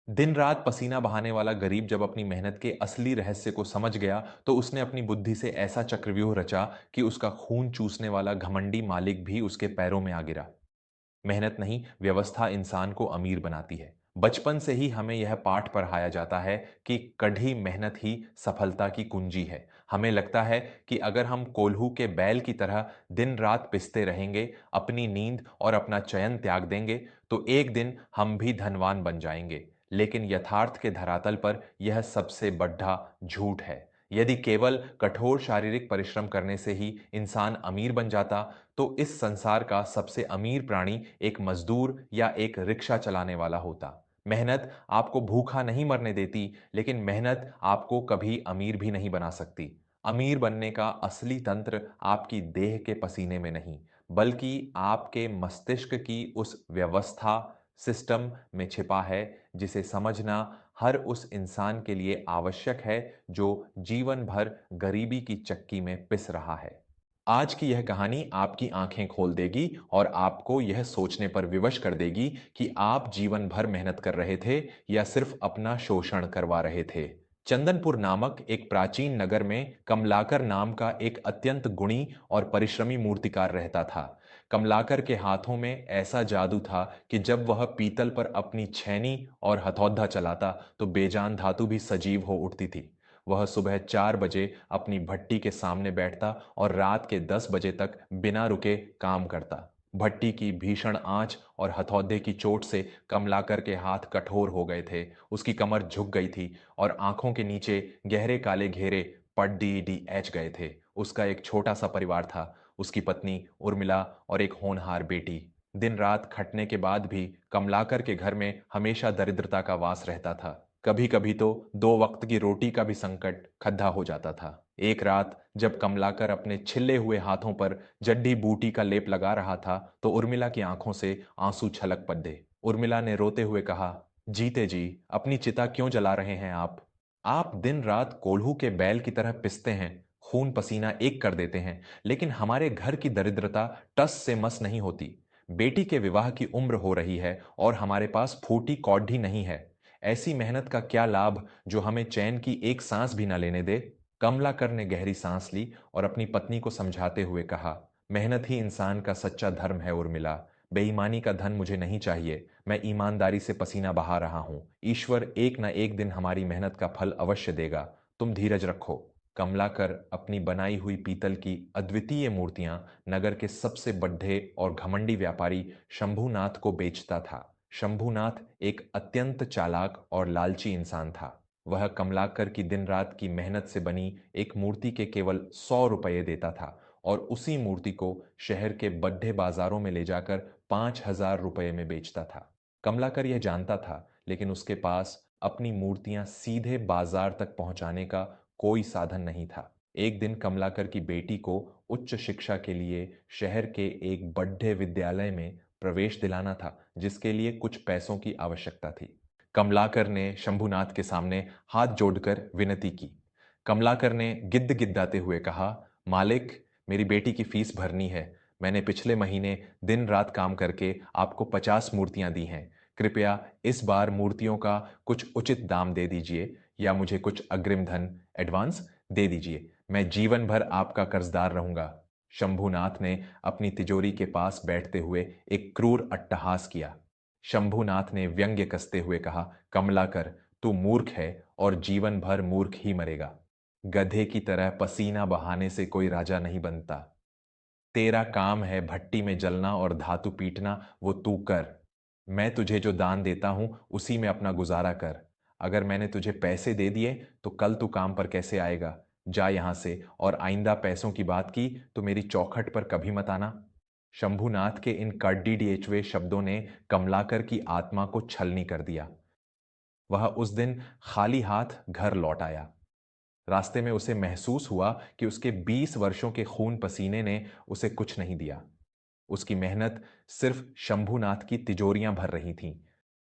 दिन रात पसीना बहाने वाला गरीब जब अपनी मेहनत के असली रहस्य को समझ गया तो उसने अपनी बुद्धि से ऐसा चक्रव्यूह रचा कि उसका खून चूसने वाला घमंडी मालिक भी उसके पैरों में आ गिरा। मेहनत नहीं, व्यवस्था इंसान को अमीर बनाती है। बचपन से ही हमें यह पाठ पढ़ाया जाता है कि कड़ी मेहनत ही सफलता की कुंजी है। हमें लगता है कि अगर हम कोल्हू के बैल की तरह दिन रात पिसते रहेंगे, अपनी नींद और अपना चयन त्याग देंगे, तो एक दिन हम भी धनवान बन जाएंगे। लेकिन यथार्थ के धरातल पर यह सबसे बड़ा झूठ है। यदि केवल कठोर शारीरिक परिश्रम करने से ही इंसान अमीर बन जाता, तो इस संसार का सबसे अमीर प्राणी एक मजदूर या एक रिक्शा चलाने वाला होता। मेहनत आपको भूखा नहीं मरने देती, लेकिन मेहनत आपको कभी अमीर भी नहीं बना सकती। अमीर बनने का असली तंत्र आपकी देह के पसीने में नहीं, बल्कि आपके मस्तिष्क की उस व्यवस्था सिस्टम में छिपा है, जिसे समझना हर उस इंसान के लिए आवश्यक है जो जीवन भर गरीबी की चक्की में पिस रहा है। आज की यह कहानी आपकी आंखें खोल देगी और आपको यह सोचने पर विवश कर देगी कि आप जीवन भर मेहनत कर रहे थे या सिर्फ अपना शोषण करवा रहे थे। चंदनपुर नामक एक प्राचीन नगर में कमलाकर नाम का एक अत्यंत गुणी और परिश्रमी मूर्तिकार रहता था। कमलाकर के हाथों में ऐसा जादू था कि जब वह पीतल पर अपनी छेनी और हथौड़ा चलाता तो बेजान धातु भी सजीव हो उठती थी। वह सुबह 4 बजे अपनी भट्टी के सामने बैठता और रात के 10 बजे तक बिना रुके काम करता। भट्टी की भीषण आंच और हथौड़े की चोट से कमलाकर के हाथ कठोर हो गए थे। उसकी कमर झुक गई थी और आंखों के नीचे गहरे काले घेरे पड़ डी डी एच गए थे। उसका एक छोटा सा परिवार था, उसकी पत्नी उर्मिला और एक होनहार बेटी। दिन रात खटने के बाद भी कमलाकर के घर में हमेशा दरिद्रता का वास रहता था। कभी कभी तो 2 वक्त की रोटी का भी संकट खद्दा हो जाता था। एक रात जब कमलाकर अपने छिले हुए हाथों पर जड्डी बूटी का लेप लगा रहा था तो उर्मिला की आंखों से आंसू छलक पड़े। उर्मिला ने रोते हुए कहा, जीते जी अपनी चिता क्यों जला रहे हैं आप दिन रात कोल्हू के बैल की तरह पिसते हैं, खून पसीना एक कर देते हैं, लेकिन हमारे घर की दरिद्रता टस से मस नहीं होती। बेटी के विवाह की उम्र हो रही है और हमारे पास फूटी कौड़ी नहीं है। ऐसी मेहनत का क्या लाभ जो हमें चैन की एक सांस भी न लेने दे। कमलाकर ने गहरी सांस ली और अपनी पत्नी को समझाते हुए कहा, मेहनत ही इंसान का सच्चा धर्म है उर्मिला। बेईमानी का धन मुझे नहीं चाहिए। मैं ईमानदारी से पसीना बहा रहा हूं। ईश्वर एक न एक दिन हमारी मेहनत का फल अवश्य देगा। तुम धीरज रखो। कमलाकर अपनी बनाई हुई पीतल की अद्वितीय मूर्तियां नगर के सबसे बड्ढे और घमंडी व्यापारी शंभुनाथ को बेचता था। शंभुनाथ एक अत्यंत चालाक और लालची इंसान था। वह कमलाकर की दिन रात की मेहनत से बनी एक मूर्ति के केवल 100 रुपये देता था और उसी मूर्ति को शहर के बड्ढे बाजारों में ले जाकर 5,000 रुपये में बेचता था। कमलाकर यह जानता था, लेकिन उसके पास अपनी मूर्तियां सीधे बाजार तक पहुंचाने का कोई साधन नहीं था। एक दिन कमलाकर की बेटी को उच्च शिक्षा के लिए शहर के एक बड्ढे विद्यालय में प्रवेश दिलाना था, जिसके लिए कुछ पैसों की आवश्यकता थी। कमलाकर ने शंभुनाथ के सामने हाथ जोड़कर विनती की। कमलाकर ने गिद्द गिद्दाते हुए कहा, मालिक, मेरी बेटी की फीस भरनी है। मैंने पिछले महीने दिन रात काम करके आपको 50 मूर्तियां दी हैं। कृपया इस बार मूर्तियों का कुछ उचित दाम दे दीजिए या मुझे कुछ अग्रिम धन एडवांस दे दीजिए। मैं जीवन भर आपका कर्जदार रहूंगा। शंभुनाथ ने अपनी तिजोरी के पास बैठते हुए एक क्रूर अट्टहास किया। शंभुनाथ ने व्यंग्य कसते हुए कहा, कमलाकर, तू मूर्ख है और जीवन भर मूर्ख ही मरेगा। गधे की तरह पसीना बहाने से कोई राजा नहीं बनता। तेरा काम है भट्टी में जलना और धातु पीटना, वो तू कर। मैं तुझे जो दान देता हूं उसी में अपना गुजारा कर। अगर मैंने तुझे पैसे दे दिए तो कल तू काम पर कैसे आएगा। जा यहां से, और आइंदा पैसों की बात की तो मेरी चौखट पर कभी मत आना। शंभुनाथ के इन कड़ीडीएचवे शब्दों ने कमलाकर की आत्मा को छलनी कर दिया। वह उस दिन खाली हाथ घर लौट आया। रास्ते में उसे महसूस हुआ कि उसके 20 वर्षों के खून पसीने ने उसे कुछ नहीं दिया। उसकी मेहनत सिर्फ शंभुनाथ की तिजोरियां भर रही थीं।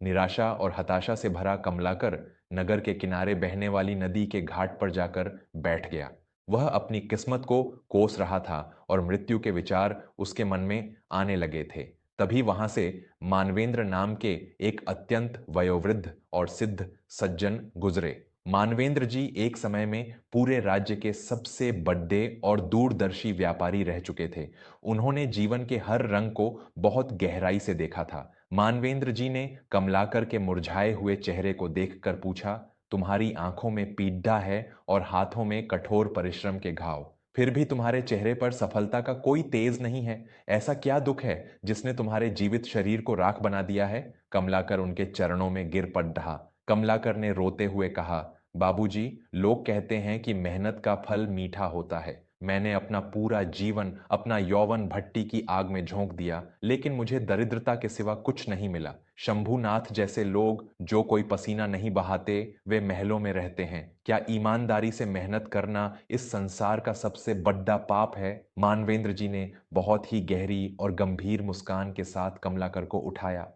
निराशा और हताशा से भरा कमलाकर नगर के किनारे बहने वाली नदी के घाट पर जाकर बैठ गया। वह अपनी किस्मत को कोस रहा था और मृत्यु के विचार उसके मन में आने लगे थे। तभी वहां से मानवेंद्र नाम के एक अत्यंत वयोवृद्ध और सिद्ध सज्जन गुजरे। मानवेंद्र जी एक समय में पूरे राज्य के सबसे बड़े और दूरदर्शी व्यापारी रह चुके थे। उन्होंने जीवन के हर रंग को बहुत गहराई से देखा था। मानवेंद्र जी ने कमलाकर के मुरझाए हुए चेहरे को देखकर पूछा, तुम्हारी आंखों में पीड़ा है और हाथों में कठोर परिश्रम के घाव, फिर भी तुम्हारे चेहरे पर सफलता का कोई तेज नहीं है। ऐसा क्या दुख है जिसने तुम्हारे जीवित शरीर को राख बना दिया है? कमलाकर उनके चरणों में गिर पड़ रहा। कमलाकर ने रोते हुए कहा, बाबूजी, लोग कहते हैं कि मेहनत का फल मीठा होता है। मैंने अपना पूरा जीवन, अपना यौवन भट्टी की आग में झोंक दिया, लेकिन मुझे दरिद्रता के सिवा कुछ नहीं मिला। शंभुनाथ जैसे लोग, जो कोई पसीना नहीं बहाते, वे महलों में रहते हैं। क्या ईमानदारी से मेहनत करना इस संसार का सबसे बड़ा पाप है? मानवेंद्र जी ने बहुत ही गहरी और गंभीर मुस्कान के साथ कमलाकर को उठाया।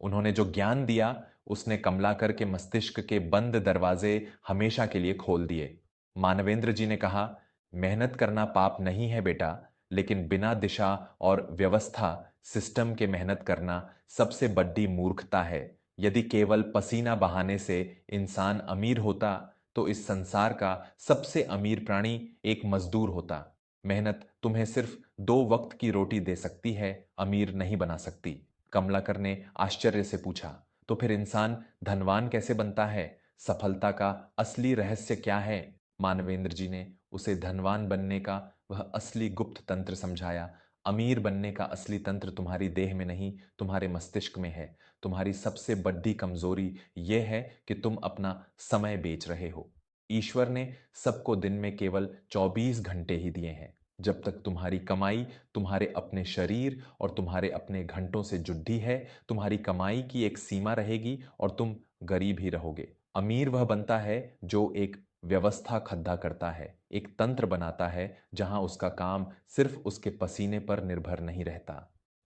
उन्होंने जो ज्ञान दिया, उसने कमलाकर के मस्तिष्क के बंद दरवाजे हमेशा के लिए खोल दिए। मानवेंद्र जी ने कहा, मेहनत करना पाप नहीं है बेटा, लेकिन बिना दिशा और व्यवस्था, सिस्टम के मेहनत करना सबसे बड़ी मूर्खता है। यदि केवल पसीना बहाने से इंसान अमीर होता, तो इस संसार का सबसे अमीर प्राणी एक मजदूर होता। मेहनत तुम्हें सिर्फ 2 वक्त की रोटी दे सकती है, अमीर नहीं बना सकती। कमलाकर ने आश्चर्य से पूछा, तो फिर इंसान धनवान कैसे बनता है? सफलता का असली रहस्य क्या है? मानवेंद्र जी ने उसे धनवान बनने का वह असली गुप्त तंत्र समझाया। अमीर बनने का असली तंत्र तुम्हारी देह में नहीं, तुम्हारे मस्तिष्क में है। तुम्हारी सबसे बड़ी कमजोरी यह है कि तुम अपना समय बेच रहे हो। ईश्वर ने सबको दिन में केवल 24 घंटे ही दिए हैं। जब तक तुम्हारी कमाई तुम्हारे अपने शरीर और तुम्हारे अपने घंटों से जुड़ी है, तुम्हारी कमाई की एक सीमा रहेगी और तुम गरीब ही रहोगे। अमीर वह बनता है जो एक व्यवस्था खड्डा करता है, एक तंत्र बनाता है जहां उसका काम सिर्फ उसके पसीने पर निर्भर नहीं रहता।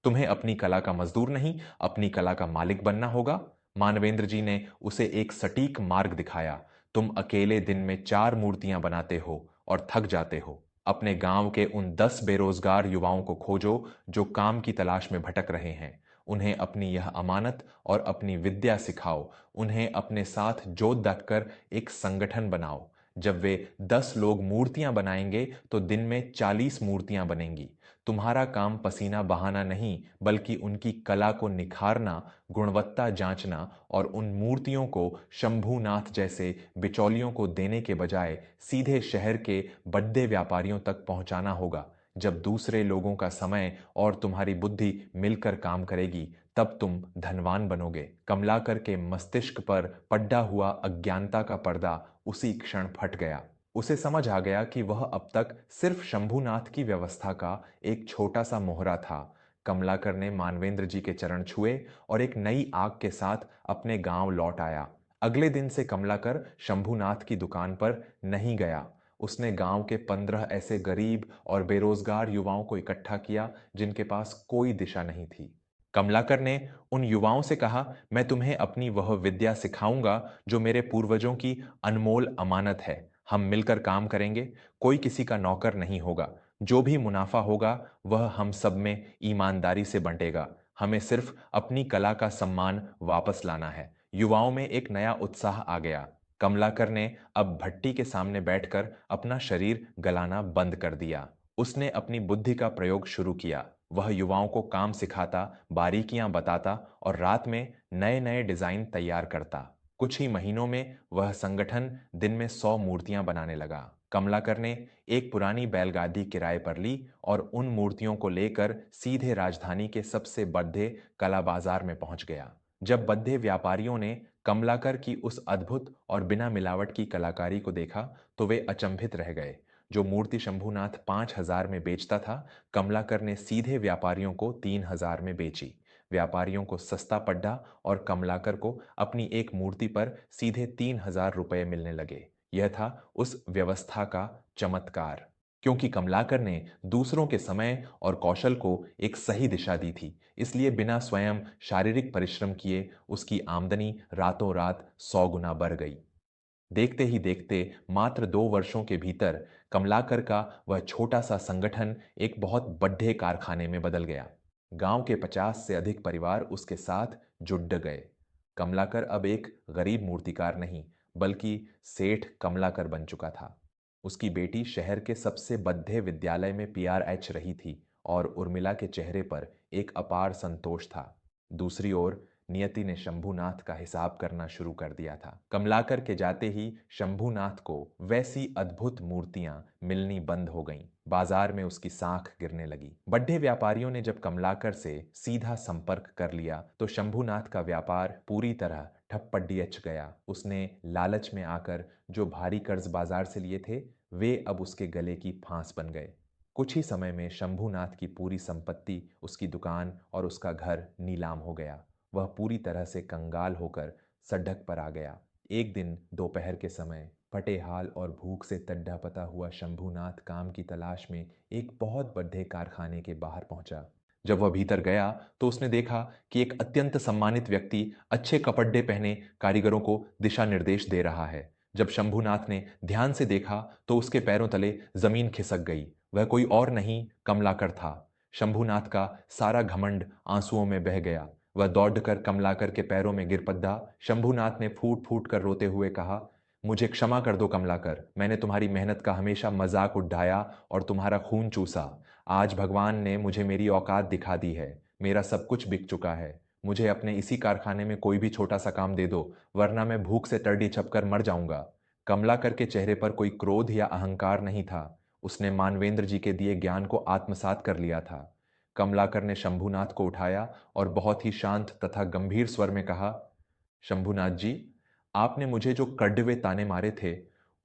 तुम्हें अपनी कला का मजदूर नहीं, अपनी कला का मालिक बनना होगा। मानवेंद्र जी ने उसे एक सटीक मार्ग दिखाया। तुम अकेले दिन में 4 मूर्तियां बनाते हो और थक जाते हो। अपने गांव के उन 10 बेरोजगार युवाओं को खोजो जो काम की तलाश में भटक रहे हैं। उन्हें अपनी यह अमानत और अपनी विद्या सिखाओ। उन्हें अपने साथ जोत रखकर एक संगठन बनाओ। जब वे 10 लोग मूर्तियां बनाएंगे तो दिन में 40 मूर्तियां बनेंगी। तुम्हारा काम पसीना बहाना नहीं, बल्कि उनकी कला को निखारना, गुणवत्ता जांचना और उन मूर्तियों को शंभूनाथ जैसे बिचौलियों को देने के बजाय सीधे शहर के बड़े व्यापारियों तक पहुंचाना होगा। जब दूसरे लोगों का समय और तुम्हारी बुद्धि मिलकर काम करेगी, तब तुम धनवान बनोगे। कमलाकर के मस्तिष्क पर पड्डा हुआ अज्ञानता का पर्दा उसी क्षण फट गया। उसे समझ आ गया कि वह अब तक सिर्फ शंभूनाथ की व्यवस्था का एक छोटा सा मोहरा था। कमलाकर ने मानवेंद्र जी के चरण छुए और एक नई आग के साथ अपने गांव लौट आया। अगले दिन से कमलाकर शंभूनाथ की दुकान पर नहीं गया। उसने गांव के 15 ऐसे गरीब और बेरोजगार युवाओं को इकट्ठा किया जिनके पास कोई दिशा नहीं थी। कमलाकर ने उन युवाओं से कहा, मैं तुम्हें अपनी वह विद्या सिखाऊंगा जो मेरे पूर्वजों की अनमोल अमानत है। हम मिलकर काम करेंगे, कोई किसी का नौकर नहीं होगा। जो भी मुनाफा होगा वह हम सब में ईमानदारी से बंटेगा। हमें सिर्फ अपनी कला का सम्मान वापस लाना है। युवाओं में एक नया उत्साह आ गया। कमलाकर ने अब भट्टी के सामने बैठकर अपना शरीर गलाना बंद कर दिया। उसने अपनी बुद्धि का प्रयोग शुरू किया। वह युवाओं को काम सिखाता, बारीकियां बताता और रात में नए नए डिजाइन तैयार करता। कुछ ही महीनों में वह संगठन दिन में 100 मूर्तियां बनाने लगा। कमलाकर ने एक पुरानी बैलगाड़ी किराए पर ली और उन मूर्तियों को लेकर सीधे राजधानी के सबसे बड़े कला बाजार में पहुंच गया। जब बड़े व्यापारियों ने कमलाकर की उस अद्भुत और बिना मिलावट की कलाकारी को देखा, तो वे अचंभित रह गए। जो मूर्ति शंभूनाथ 5,000 में बेचता था, कमलाकर ने सीधे व्यापारियों को 3,000 में बेची। व्यापारियों को सस्ता पड़ा और कमलाकर को अपनी एक मूर्ति पर सीधे 3,000 रुपये मिलने लगे। यह था उस व्यवस्था का चमत्कार, क्योंकि कमलाकर ने दूसरों के समय और कौशल को एक सही दिशा दी थी। इसलिए बिना स्वयं शारीरिक परिश्रम किए उसकी आमदनी रातों रात 100 गुना बढ़ गई। देखते ही देखते मात्र 2 वर्षों के भीतर कमलाकर का वह छोटा सा संगठन एक बहुत बड़े कारखाने में बदल गया। गांव के 50 से अधिक परिवार उसके साथ जुड़ गए। कमलाकर अब एक गरीब मूर्तिकार नहीं, बल्कि सेठ कमलाकर बन चुका था। उसकी बेटी शहर के सबसे बड्ढे विद्यालय में पीआरएच रही थी और उर्मिला के चेहरे पर एक अपार संतोष था। दूसरी ओर नियति ने शंभूनाथ का हिसाब करना शुरू कर दिया था। कमलाकर के जाते ही शंभूनाथ को वैसी अद्भुत मूर्तियां मिलनी बंद हो गईं। बाजार में उसकी साख गिरने लगी। बड्ढे व्यापारियों ने जब कमलाकर से सीधा संपर्क कर लिया तो शंभूनाथ का व्यापार पूरी तरह ठप्पडियच गया। उसने लालच में आकर जो भारी कर्ज बाजार से लिए थे, वे अब उसके गले की फांस बन गए। कुछ ही समय में शंभूनाथ की पूरी संपत्ति, उसकी दुकान और उसका घर नीलाम हो गया। वह पूरी तरह से कंगाल होकर सड़क पर आ गया। एक दिन दोपहर के समय फटे हाल और भूख से तड्डा पता हुआ शंभूनाथ काम की तलाश में एक बहुत बड़े कारखाने के बाहर पहुंचा। जब वह भीतर गया तो उसने देखा कि एक अत्यंत सम्मानित व्यक्ति अच्छे कपड़े पहने कारीगरों को दिशा निर्देश दे रहा है। जब शंभूनाथ ने ध्यान से देखा तो उसके पैरों तले जमीन खिसक गई। वह कोई और नहीं, कमलाकर था। शंभूनाथ का सारा घमंड आंसुओं में बह गया। वह दौड़कर कमलाकर के पैरों में गिर पड़ा। शंभूनाथ ने फूट फूट कर रोते हुए कहा, मुझे क्षमा कर दो कमलाकर, मैंने तुम्हारी मेहनत का हमेशा मजाक उड़ाया और तुम्हारा खून चूसा। आज भगवान ने मुझे मेरी औकात दिखा दी है। मेरा सब कुछ बिक चुका है। मुझे अपने इसी कारखाने में कोई भी छोटा सा काम दे दो, वरना मैं भूख से टर्डी छपकर मर जाऊंगा। कमलाकर के चेहरे पर कोई क्रोध या अहंकार नहीं था। उसने मानवेंद्र जी के दिए ज्ञान को आत्मसात कर लिया था। कमलाकर ने शंभूनाथ को उठाया और बहुत ही शांत तथा गंभीर स्वर में कहा, शंभूनाथ जी, आपने मुझे जो कड़वे ताने मारे थे,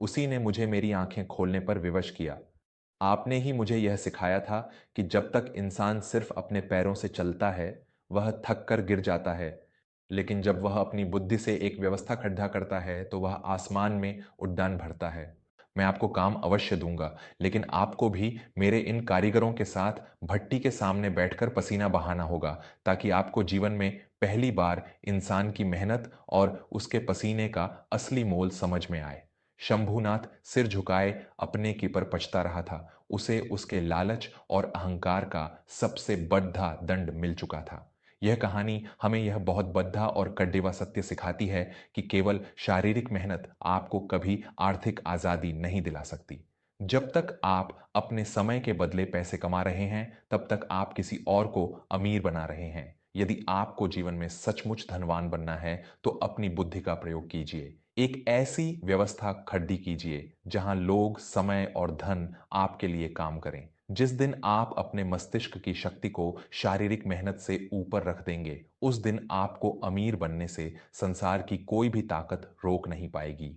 उसी ने मुझे मेरी आंखें खोलने पर विवश किया। आपने ही मुझे यह सिखाया था कि जब तक इंसान सिर्फ अपने पैरों से चलता है, वह थक कर गिर जाता है, लेकिन जब वह अपनी बुद्धि से एक व्यवस्था खड़ा करता है तो वह आसमान में उड़ान भरता है। मैं आपको काम अवश्य दूंगा, लेकिन आपको भी मेरे इन कारीगरों के साथ भट्टी के सामने बैठकर पसीना बहाना होगा, ताकि आपको जीवन में पहली बार इंसान की मेहनत और उसके पसीने का असली मोल समझ में आए। शंभूनाथ सिर झुकाए अपने की पर पछता रहा था। उसे उसके लालच और अहंकार का सबसे बड़ा दंड मिल चुका था। यह कहानी हमें यह बहुत बद्धा और कड़वा सत्य सिखाती है कि केवल शारीरिक मेहनत आपको कभी आर्थिक आजादी नहीं दिला सकती। जब तक आप अपने समय के बदले पैसे कमा रहे हैं, तब तक आप किसी और को अमीर बना रहे हैं। यदि आपको जीवन में सचमुच धनवान बनना है तो अपनी बुद्धि का प्रयोग कीजिए। एक ऐसी व्यवस्था खड़ी कीजिए जहां लोग, समय और धन आपके लिए काम करें। जिस दिन आप अपने मस्तिष्क की शक्ति को शारीरिक मेहनत से ऊपर रख देंगे, उस दिन आपको अमीर बनने से संसार की कोई भी ताकत रोक नहीं पाएगी।